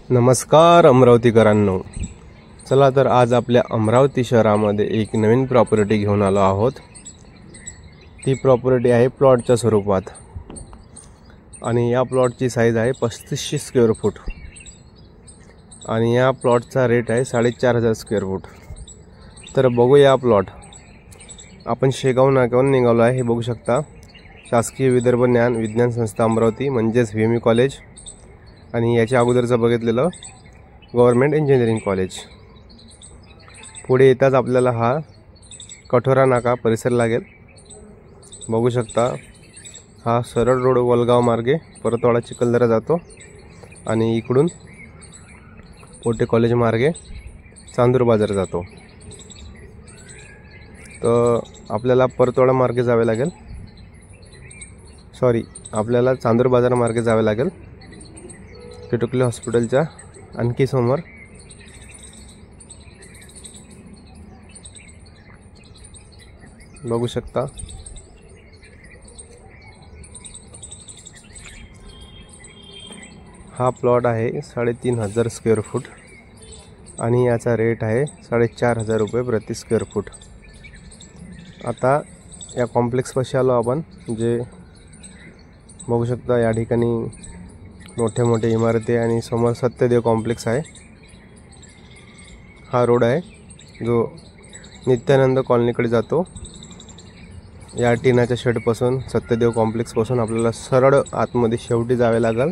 नमस्कार अमरावतीकरांनो, चला तर आज आपल्या अमरावती शहरामध्ये एक नवीन प्रॉपर्टी घेऊन आलो आहोत। ती प्रॉपर्टी आहे प्लॉटच्या स्वरूपात आणि या प्लॉटची साईज आहे 3500 स्क्वेअर फूट आणि या प्लॉटचा रेट आहे 4500 स्क्वेअर फूट। तर बघूया प्लॉट। आपण शेगाव नाक्यावरून निघालो आहे, हे बघू शकता। शासकीय विदर्भ ज्ञान विज्ञान संस्था अमरावती म्हणजेच VME कॉलेज आणि याच्या अगोदरचं बघितलेलं गव्हर्नमेंट इंजिनिअरिंग कॉलेज। पुढे येताच आपल्याला हा कठोरा नाका परिसर लागेल, बघू शकता। हा सरळ रोड वलगाव मार्गे परतवाडा चिखलदरा जातो आणि इकडून पोटे कॉलेज मार्गे चांदूर बाजार जातो। तर आपल्याला परतवाडा मार्गे जावे लागेल, आपल्याला चांदूर बाजार मार्गे जावे लागेल। टिटुकले हॉस्पिटलच्या आणखी समोर बघू शकता। हा प्लॉट आहे 3500 स्क्वेअर फूट आणि याचा रेट आहे 4500 रुपये प्रति स्क्वेअर फूट। आता या कॉम्प्लेक्स पाशी आलो आपण, जे बघू शकता। या ठिकाणी मोठे मोठे इमारती आणि समोर सत्यदेव कॉम्प्लेक्स आहे। हा रोड आहे जो नित्यानंद कॉलनीकडे जातो। या टिनाच्या शेडपासून सत्यदेव कॉम्प्लेक्सपासून आपल्याला सरळ आतमध्ये शेवटी जावे लागेल।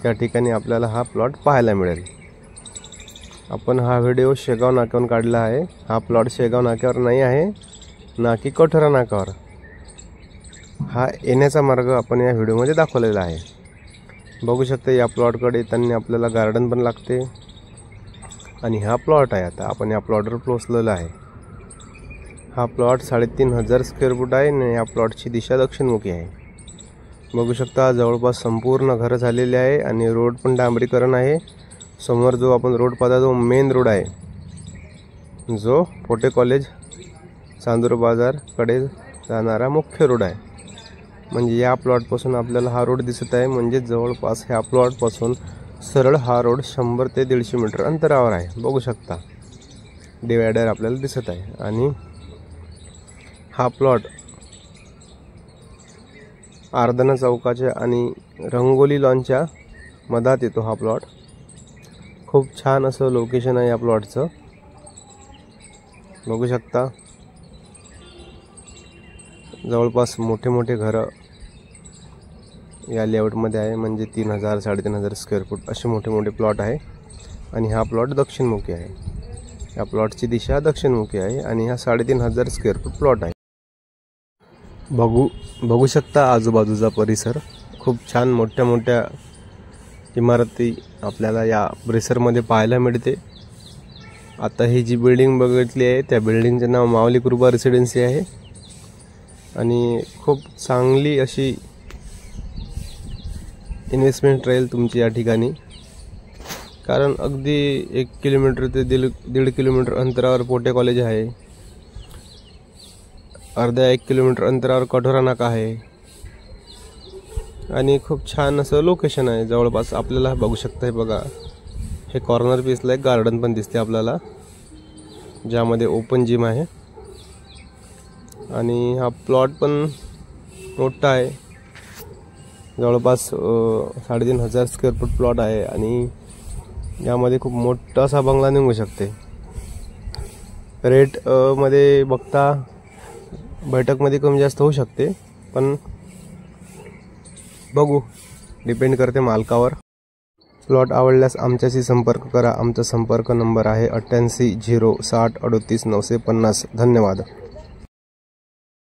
त्या ठिकाणी आपल्याला हा प्लॉट पाहायला मिळेल। आपण हा व्हिडिओ शेगाव नाक्यावरून काढला आहे। हा प्लॉट शेगाव नाक्यावर नाही आहे, ना की कठोरा नाक्यावर। हा येण्याचा मार्ग आपण या व्हिडिओमध्ये दाखवलेला आहे, बघू शकता। या प्लॉटकडे येताना आपल्याला गार्डन पण लागते आणि हा प्लॉट आहे। आता आपण या प्लॉटवर पोहोचलेलो आहे। हा प्लॉट 3500 स्क्वेअर फूट आहे आणि या प्लॉटची दिशा दक्षिणमुखी आहे, बघू शकता। जवळपास संपूर्ण घर झालेले आहे आणि रोड पण डांबरीकरण आहे। समोर जो आपण रोड पाहता तो मेन रोड आहे, जो पोटे कॉलेज चांदूर बाजारकडे जाणारा मुख्य रोड आहे। म्हणजे या प्लॉटपासून आपल्याला हा रोड दिसत आहे, म्हणजे जवळपास ह्या प्लॉटपासून सरळ हा रोड 100 ते 150 मीटर अंतरावर आहे, बघू शकता। डिवायडर आपल्याला दिसत आहे आणि हा प्लॉट आर्दना चौकाच्या आणि रंगोली लॉनच्या मधात येतो। हा प्लॉट खूप छान असं लोकेशन आहे या प्लॉटचं, बघू शकता। जवळपास मोठे मोठे घरं या लेआउटमध्ये आहे, म्हणजे 3000 3500 स्क्वेअर फूट असे मोठे मोठे प्लॉट आहे। आणि हा प्लॉट दक्षिणमुखी आहे, या प्लॉटची दिशा दक्षिणमुखी आहे आणि हा 3500 स्क्वेअर फूट प्लॉट आहे। बघू शकता आजूबाजूचा परिसर खूप छान। मोठ्या मोठ्या इमारती आपल्याला या परिसरमध्ये पाहायला मिळते। आता ही जी बिल्डिंग बघितली आहे त्या बिल्डिंगचे नाव माऊली कृपा रेसिडेन्सी आहे आणि खूप चांगली अशी इन्व्हेस्टमेंट राहील तुमची या ठिकाणी। कारण अगदी 1 किलोमीटर ते 1.5 किलोमीटर अंतरावर पोटे कॉलेज आहे, अर्ध्या 1 किलोमीटर अंतरावर कठोरा नाका आहे आणि खूप छान असं लोकेशन आहे जवळपास आपल्याला। बघू शकता, हे बघा, हे कॉर्नर पीसला एक गार्डन पण दिसते आपल्याला, ज्यामध्ये ओपन जिम आहे आणि हा प्लॉट पण मोठा आहे, जवळपास 3500 स्क्वेअर फूट प्लॉट आहे आणि यामध्ये खूप मोठा असा बंगला निघू शकते। रेट मध्ये बघता बैठकमध्ये कमी जास्त होऊ शकते, पण बघू, डिपेंड करते मालकावर। प्लॉट आवडल्यास आमच्याशी संपर्क करा। आमचा संपर्क नंबर आहे 88 0 60 38 950। धन्यवाद।